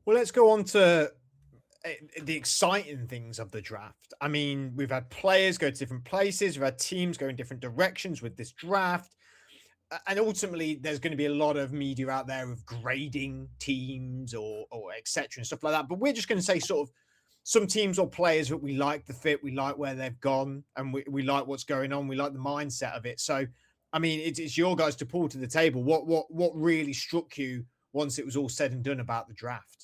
Well, let's go on to the exciting things of the draft. I mean, we've had players go to different places, we've had teams go in different directions with this draft. And ultimately, there's going to be a lot of media out there of grading teams or etc. and stuff like that. But we're just going to say sort of some teams or players that we like the fit, we like where they've gone, and we like what's going on. We like the mindset of it. So, I mean, it's your guys to pull to the table. What really struck you once it was all said and done about the draft?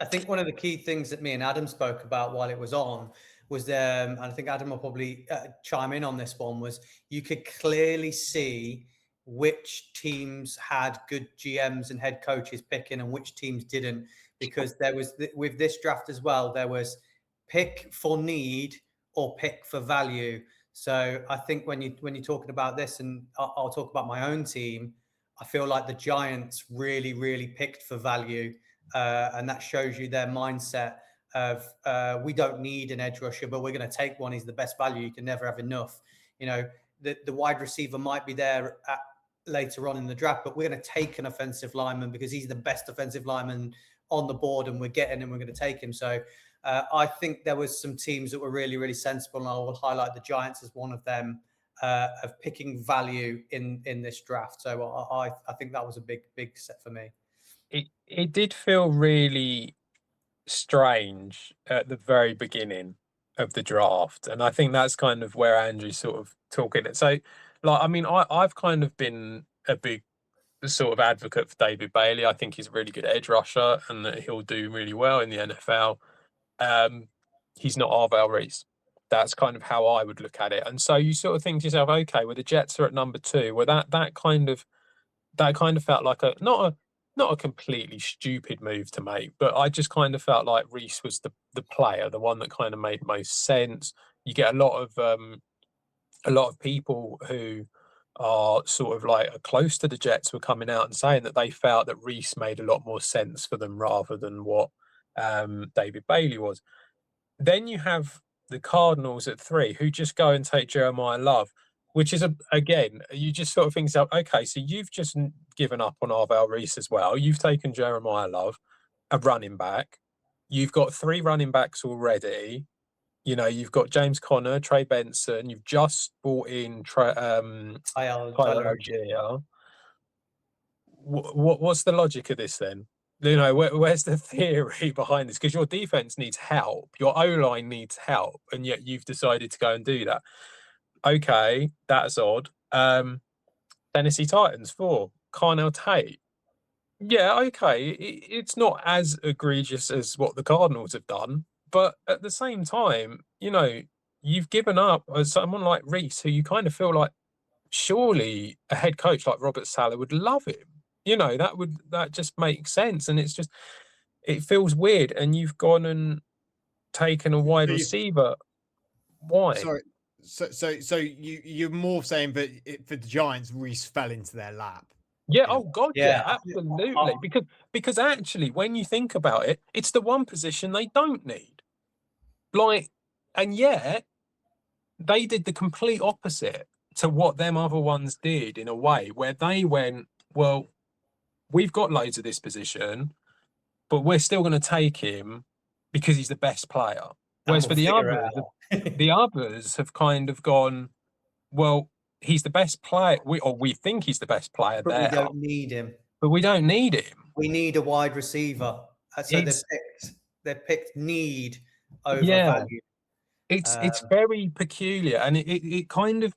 I think one of the key things that me and Adam spoke about while it was on was, and I think Adam will probably chime in on this one, was you could clearly see which teams had good GMs and head coaches picking and which teams didn't, because there was, with this draft as well, there was pick for need or pick for value. So I think when you're talking about this, and I'll talk about my own team, I feel like the Giants really picked for value. And that shows you their mindset of we don't need an edge rusher, but we're going to take one. He's the best value. You can never have enough. You know, the wide receiver might be there later on in the draft, but we're going to take an offensive lineman because he's the best offensive lineman on the board, and we're going to take him. So I think there was some teams that were really sensible, and I will highlight the Giants as one of them, of picking value in this draft. So I think that was a big set for me. It did feel really strange at the very beginning of the draft, and I think that's kind of where Andrew's sort of talking it. So, like, I mean, I've kind of been a big sort of advocate for David Bailey. I think he's a really good edge rusher, and that he'll do really well in the NFL. He's not Arvell Reese. That's kind of how I would look at it. And so you sort of think to yourself, okay, well, the Jets are at number 2. Well, that kind of felt like not a completely stupid move to make, but I just kind of felt like Reese was the player, the one that kind of made most sense. You get a lot of people who are sort of like close to the Jets were coming out and saying that they felt that Reese made a lot more sense for them rather than what David Bailey was. Then you have the Cardinals at 3, who just go and take Jeremiah Love, which is, again, you just sort of think, okay, so you've just given up on Arvell Reese as well. You've taken Jeremiah Love, a running back. You've got 3 running backs already. You know, you've got James Conner, Trey Benson. You've just brought in Tyler Algier. What's the logic of this then? You know, where's the theory behind this? Because your defense needs help. Your O-line needs help. And yet you've decided to go and do that. Okay, that's odd. Tennessee Titans 4, Carnell Tate. Yeah, okay, it's not as egregious as what the Cardinals have done, but at the same time, you know, you've given up someone like Reese, who you kind of feel like surely a head coach like Robert Saleh would love him. You know, that just makes sense, and it feels weird. And you've gone and taken a wide receiver. Why? Sorry. So you're more saying that for the Giants, Reese fell into their lap. Yeah. Oh God. Yeah. Absolutely. Because actually, when you think about it, it's the one position they don't need. Like, and yet they did the complete opposite to what them other ones did in a way, where they went, well, we've got loads of this position, but we're still going to take him because he's the best player. Whereas for the others have kind of gone, well, he's the best player, we think he's the best player but there. We don't need him. But we don't need him. We need a wide receiver. So they picked need over value. It's very peculiar, and it kind of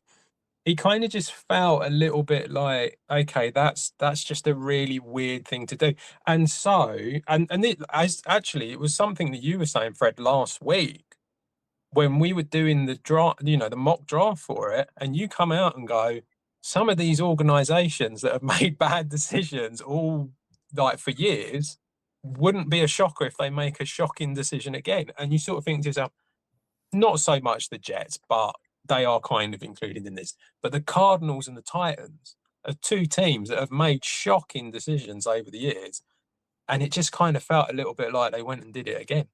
just felt a little bit like, okay, that's just a really weird thing to do. And so, and it was something that you were saying, Fred, last week when we were doing the draft, you know, the mock draft for it, and you come out and go, some of these organizations that have made bad decisions all like for years wouldn't be a shocker if they make a shocking decision again. And you sort of think to yourself, not so much the Jets, but they are kind of included in this. But the Cardinals and the Titans are 2 teams that have made shocking decisions over the years. And it just kind of felt a little bit like they went and did it again.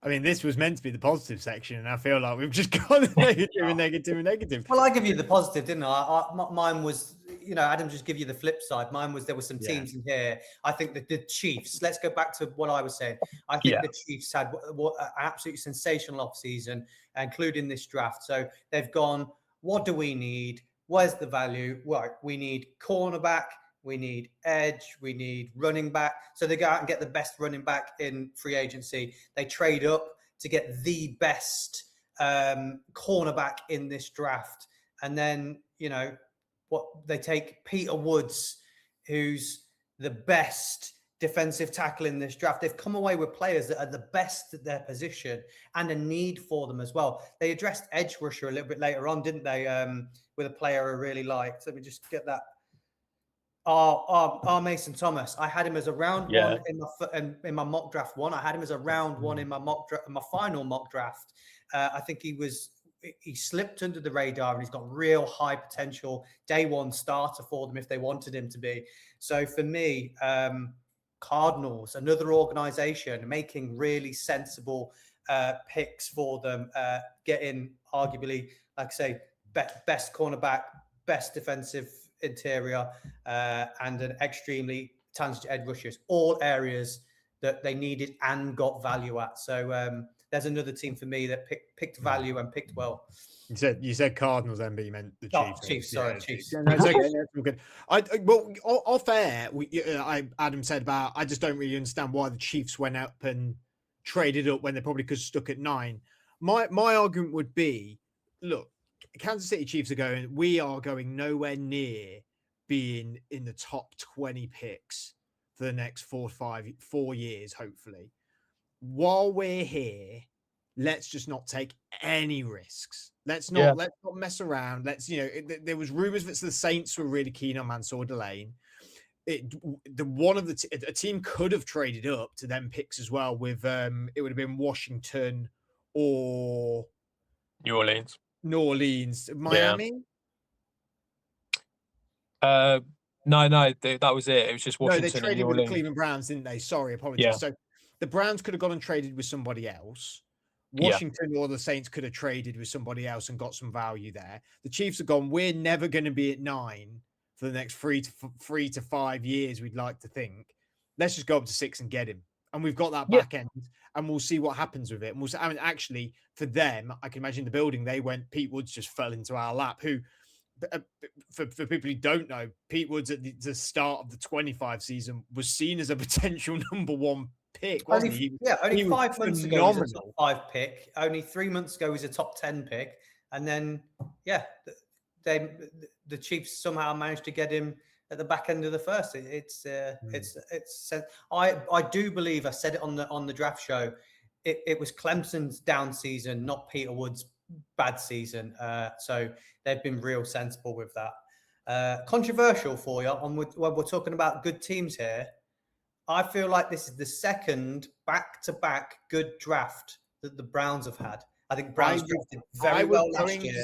I mean, this was meant to be the positive section, and I feel like we've just gone negative and negative and negative. Well, I give you the positive, didn't I? Mine was, Adam just give you the flip side. Mine was there were some teams in here. I think that the Chiefs, let's go back to what I was saying. I think the Chiefs had what an absolutely sensational offseason, including this draft. So they've gone, what do we need? Where's the value? Well, we need cornerback, we need edge, we need running back. So they go out and get the best running back in free agency. They trade up to get the best cornerback in this draft. And then, what they take Peter Woods, who's the best defensive tackle in this draft. They've come away with players that are the best at their position and a need for them as well. They addressed edge rusher a little bit later on, didn't they? With a player I really liked. Let me just get that. Mason Thomas. I had him as a round one in my mock draft one. I had him as a round one in my my final mock draft. I think he slipped under the radar and he's got real high potential day one starter for them if they wanted him to be. So for me, Cardinals, another organization making really sensible picks for them, getting arguably, like I say, best cornerback, best defensive interior, and an extremely talented edge rushers, all areas that they needed and got value at. So there's another team for me that picked value and picked well. You said Cardinals, then, but you meant the Chiefs. Chiefs, sorry, Chiefs. Yeah, no, it's okay. That's good. Off air, Adam said about, I just don't really understand why the Chiefs went up and traded up when they probably could have stuck at 9. My argument would be, look, Kansas City Chiefs we are going nowhere near being in the top 20 picks for the next 4 years, hopefully. While we're here, let's just not take any risks. Let's not mess around. There was rumors that the Saints were really keen on Mansour Delane. A team could have traded up to them picks as well with it would have been Washington or New Orleans, Miami. No, that was it. It was just Washington. No, they traded with the Cleveland Browns, didn't they? Sorry, apologies. Yeah. So the Browns could have gone and traded with somebody else. Washington or the Saints could have traded with somebody else and got some value there. The Chiefs have gone, we're never going to be at 9 for the next 3 to 5 years, we'd like to think. Let's just go up to 6 and get him. And we've got that back end, and we'll see what happens with it. And actually, for them, I can imagine the building they went, Pete Woods just fell into our lap, who, for people who don't know, Pete Woods at the start of the 25 season was seen as a potential number 1 pick, wasn't he? Only 5 months ago he was a top 5 pick. Only 3 months ago he was a top 10 pick. And then, the Chiefs somehow managed to get him at the back end of the first. I do believe, I said it on the draft show, it was Clemson's down season, not Peter Woods' bad season. So they've been real sensible with that. Controversial for you when we're talking about good teams here. I feel like this is the second back-to-back good draft that the Browns have had. I think Browns drafted very well last year. I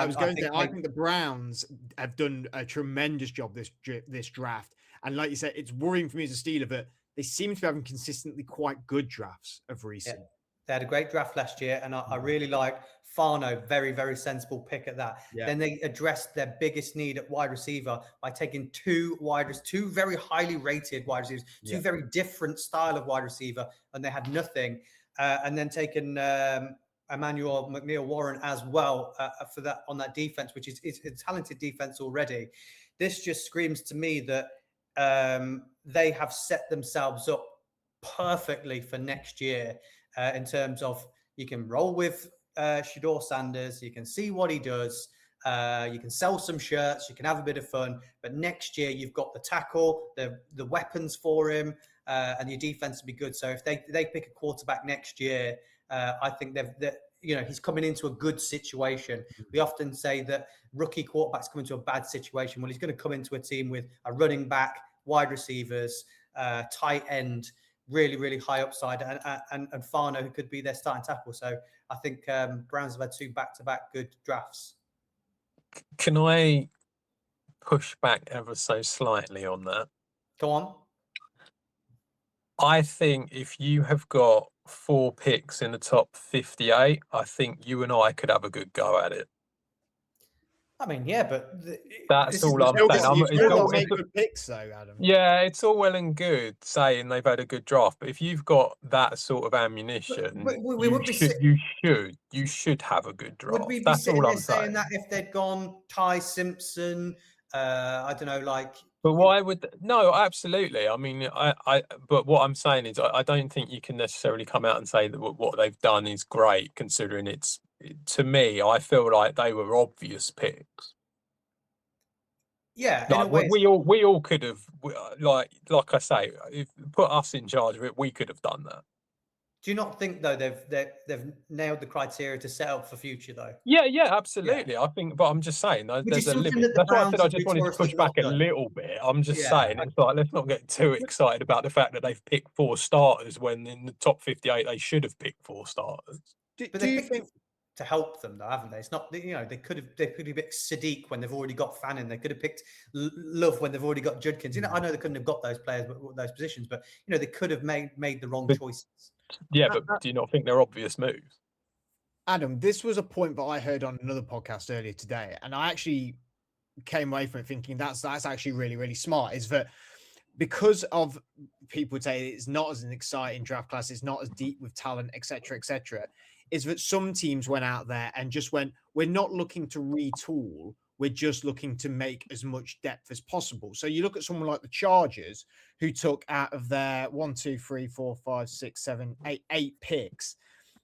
was going to say that. I think the Browns have done a tremendous job this draft. And like you said, it's worrying for me as a Steeler that they seem to be having consistently quite good drafts of recent. Yeah. They had a great draft last year, and I really like Fano, very, very sensible pick at that. Yeah. Then they addressed their biggest need at wide receiver by taking two very highly rated wide receivers, two very different style of wide receiver, and they had nothing. And then taking Emmanuel McNeil-Warren as well for that on that defense, which is a talented defense already. This just screams to me that they have set themselves up perfectly for next year. In terms of, you can roll with Shedeur Sanders, you can see what he does, you can sell some shirts, you can have a bit of fun, but next year you've got the tackle, the weapons for him, and your defense will be good. So if they pick a quarterback next year, I think he's coming into a good situation. We often say that rookie quarterbacks come into a bad situation. Well, he's going to come into a team with a running back, wide receivers, tight end, really, really high upside, and Fano, who could be their starting tackle. So I think Browns have had 2 back-to-back good drafts. Can I push back ever so slightly on that? Go on. I think if you have got 4 picks in the top 58, I think you and I could have a good go at it. I mean, yeah, but That's this is all the I'm Still saying. got, you've It's still got all, to make good picks, though, Adam. yeah, it's all well and good saying they've had a good draft, but if you've got that sort of ammunition, we would be you should have a good would we draft. be That's sitting all there I'm saying saying. that if they'd gone Ty Simpson, I don't know, like But why would no? Absolutely. I mean, but what I'm saying is, I don't think you can necessarily come out and say that what they've done is great, considering it's. To me, I feel like they were obvious picks. yeah, in a Like way. we all could have, like I say, if put us in charge of it, we could have done that. Do you not think though they've nailed the criteria to set up for future though? Yeah, absolutely. I think, but I'm just saying, Which is there's a something limit. that the That's why I said Browns I have just wanted to notoriously push back not a done. little bit. I'm just Yeah, saying, it's like, let's not get too excited about the fact that they've picked 4 starters when in the top 58 they should have picked 4 starters. but Do they you picked think? to help them though, haven't they? It's not, you know, they could have picked Sadiq when they've already got Fannin. They could have picked Love when they've already got Judkins. You know, I know they couldn't have got those players, but those positions, but you know, they could have made the wrong But- choices. Yeah, but do you not think they're obvious moves? Adam, this was a point that I heard on another podcast earlier today, and I actually came away from it thinking that's actually really, really smart. Is that because of people would say it's not as an exciting draft class, it's not as deep with talent, etc., etc. Is that some teams went out there and just went, we're not looking to retool, we're just looking to make as much depth as possible. So you look at someone like the Chargers, who took out of their 1, 2, 3, 4, 5, 6, 7, 8 picks,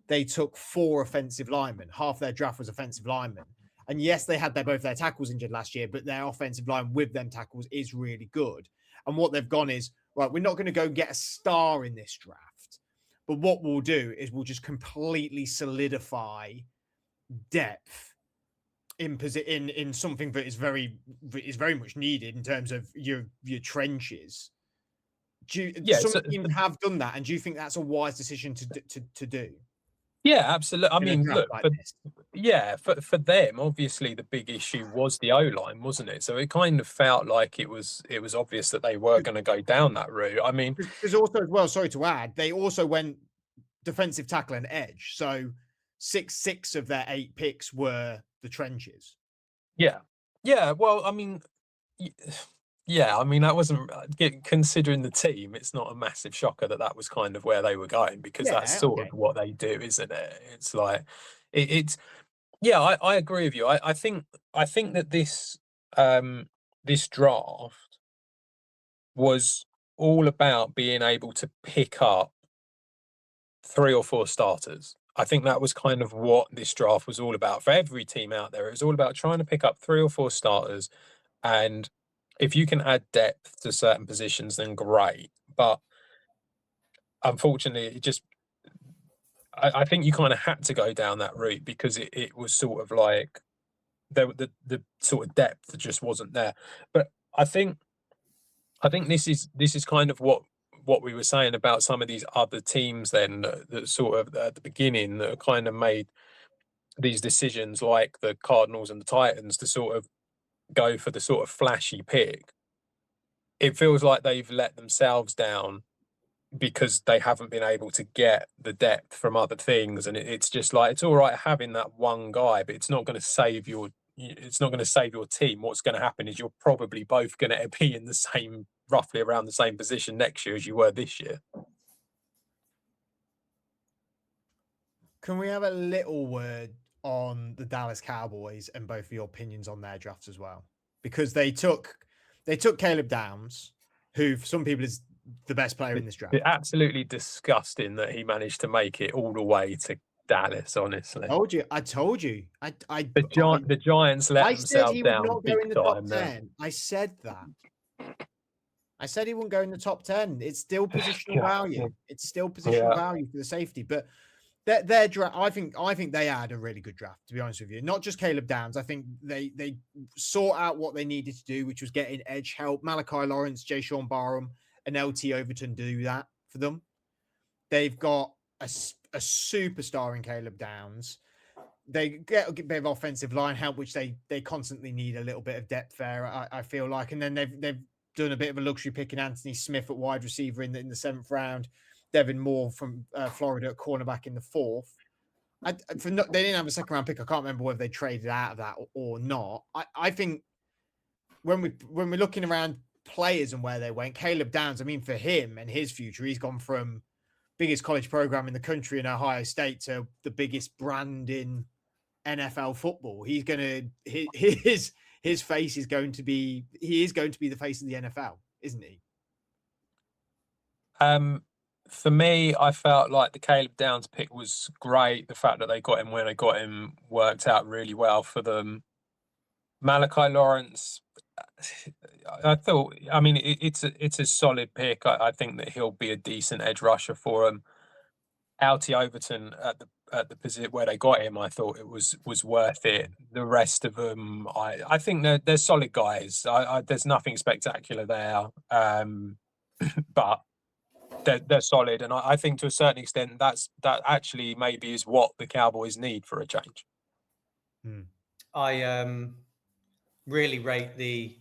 they took 4 offensive linemen. Half their draft was offensive linemen. And yes, they had both their tackles injured last year, but their offensive line with them tackles is really good. And what they've gone is, right, we're not going to go get a star in this draft. But what we'll do is we'll just completely solidify depth in something that is very much needed in terms of your trenches. Some teams have done that, and do you think that's a wise decision to do? Yeah, absolutely. I mean, look, like for them, obviously the big issue was the O-line, wasn't it? So it kind of felt like it was obvious that they were going to go down that route. I mean, there's also, as well, sorry to add, they also went defensive tackle and edge. So 6 of their 8 picks were the trenches. Yeah. Well, I mean, yeah, I mean, that wasn't considering the team. It's not a massive shocker that was kind of where they were going, because that's sort of what they do, isn't it? It's like it's. Yeah, I agree with you. I think that this this draft was all about being able to pick up 3 or 4 starters. I think that was kind of what this draft was all about for every team out there. It was all about trying to pick up 3 or 4 starters, and if you can add depth to certain positions, then great. But unfortunately, I think you kind of had to go down that route, because it was sort of like the sort of depth just wasn't there. But I think this is kind of what we were saying about some of these other teams then that sort of at the beginning that kind of made these decisions, like the Cardinals and the Titans, to sort of go for the sort of flashy pick. It feels like they've let themselves down because they haven't been able to get the depth from other things, and it's just like, it's all right having that one guy, but it's not going to save your team. What's going to happen is you're probably both going to be in the same, roughly around the same position next year as you were this year. Can we have a little word on the Dallas Cowboys and both of your opinions on their drafts as well? Because they took Caleb Downs, who for some people is the best player in this draft. It's absolutely disgusting that he managed to make it all the way to Dallas, honestly. I told you. The Giants let themselves down big time there. I said that. I said he wouldn't go in the top 10. It's still positional value. It's still positional value for the safety. But their draft, I think they had a really good draft, to be honest with you. Not just Caleb Downs. I think they sought out what they needed to do, which was getting edge help. Malachi Lawrence, Jay-Sean Barham, and LT Overton do that for them. They've got a superstar in Caleb Downs. They get a bit of offensive line help, which they constantly need a little bit of depth there, I feel like. And then they've done a bit of a luxury pick in Anthony Smith at wide receiver in the 7th round. Devin Moore from Florida at cornerback in the 4th. they didn't have a second round pick. I can't remember whether they traded out of that or not. I think when we're looking around players and where they went, Caleb Downs, I mean, for him and his future, he's gone from biggest college program in the country in Ohio State to the biggest brand in NFL football. He's gonna his face is going to be the face of the NFL, isn't he? For me, I felt like the Caleb Downs pick was great. The fact that they got him when they got him worked out really well for them. Malachi Lawrence, I thought, I mean, it's a solid pick. I think that he'll be a decent edge rusher for them. Alti Overton at the position where they got him, I thought it was worth it. The rest of them, I think they're solid guys. There's nothing spectacular there, but they're solid, and I think to a certain extent that actually maybe is what the Cowboys need for a change. I really rate the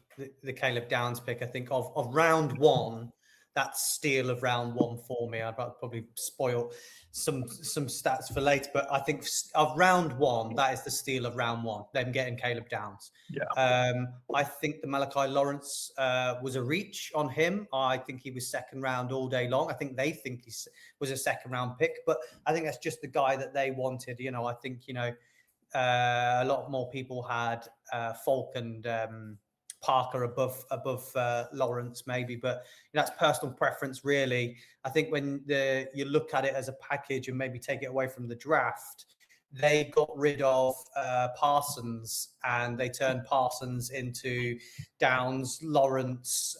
Caleb Downs pick. I think of round one, that steal of round one for me. I'd probably spoil some stats for later, but I think of round one, that is the steal of round one, them getting Caleb Downs. Yeah. I think the Malachi Lawrence was a reach on him. I think he was second round all day long. I think they think he was a second round pick, but I think that's just the guy that they wanted. You know, I think, you know, a lot more people had Falk and Parker above Lawrence maybe, but that's personal preference really. I think when you look at it as a package and maybe take it away from the draft, they got rid of Parsons and they turned Parsons into Downs, Lawrence,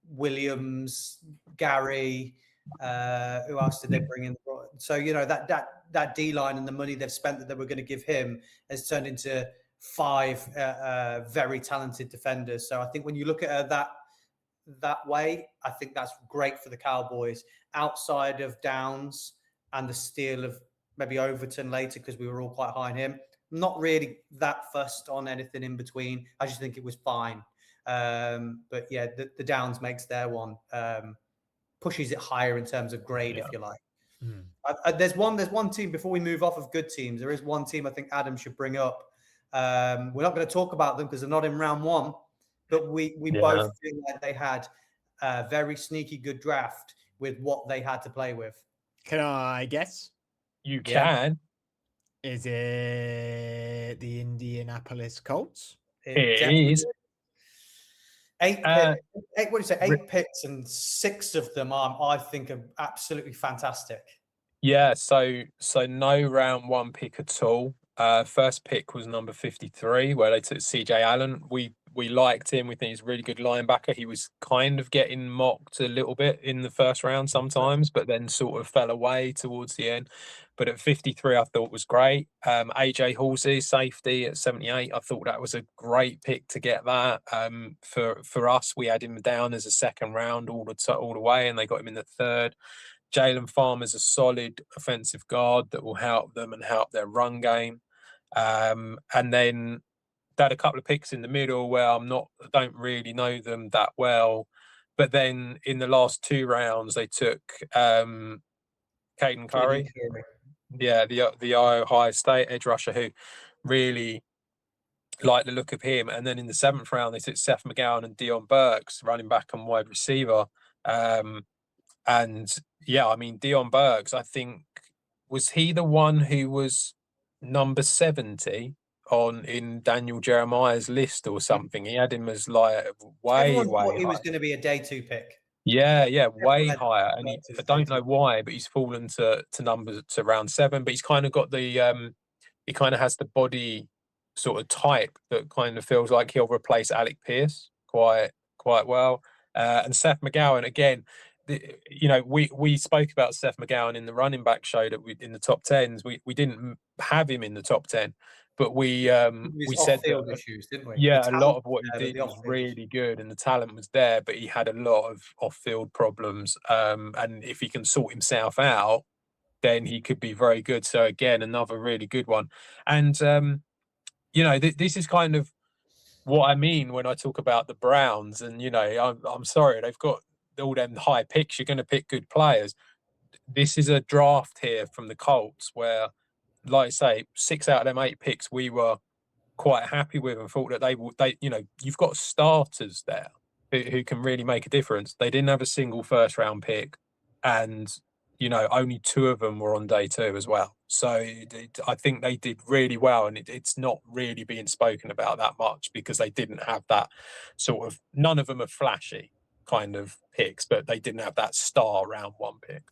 Williams, Gary. Who else did they bring in? So, you know, that D-line and the money they've spent that they were going to give him has turned into 5 very talented defenders. So I think when you look at it that way, I think that's great for the Cowboys. Outside of Downs and the steal of maybe Overton later, because we were all quite high on him, I'm not really that fussed on anything in between. I just think it was fine. But yeah, the Downs makes their one, pushes it higher in terms of grade, if you like. There's one team, before we move off of good teams, there is one team I think Adam should bring up. We're not going to talk about them because they're not in round one, but we both feel like they had a very sneaky good draft with what they had to play with. Can I guess? You can. Is it the Indianapolis Colts? It is. 8 picks. What do you say? 8 picks, and 6 of them I think are absolutely fantastic. Yeah, so no round one pick at all. First pick was number 53, where they took CJ Allen. We liked him. We think he's a really good linebacker. He was kind of getting mocked a little bit in the first round sometimes, but then sort of fell away towards the end. But at 53, I thought was great. AJ Halsey, safety at 78. I thought that was a great pick to get that. For us, we had him down as a second round all the way, and they got him in the third. Jalen Farmer's a solid offensive guard that will help them and help their run game. And then they had a couple of picks in the middle where I don't really know them that well. But then in the last 2 rounds, they took Caden Curry. Yeah, the Ohio State edge rusher, who really liked the look of him. And then in the 7th round, they took Seth McGowan and Dion Burks, running back and wide receiver. And yeah, I mean, Dion Burks, I think, was he the one who was number 70 in Daniel Jeremiah's list or something? He had him as like way he high. Was going to be a day 2 pick. Yeah, way higher. And I don't know why, but he's fallen to numbers to round 7. But he's kind of got the he kind of has the body sort of type that kind of feels like he'll replace Alec Pierce quite well. And Seth McGowan, again, you know, we spoke about Seth McGowan in the running back show that in the top 10s. We didn't have him in the top 10, but we said that, issues, didn't we? Yeah, a lot of what he did was really good, and the talent was there, but he had a lot of off-field problems. And if he can sort himself out, then he could be very good. So again, another really good one. And you know, this is kind of what I mean when I talk about the Browns. And you know, I'm sorry, they've got all them high picks. You're going to pick good players. This is a draft here from the Colts where like I say, 6 out of them 8 picks we were quite happy with and thought that they you've got starters there who can really make a difference. They didn't have a single first round pick, and only 2 of them were on day 2 as well. So I think they did really well, and it's not really being spoken about that much because they didn't have that none of them are flashy kind of picks, but they didn't have that star round 1 pick.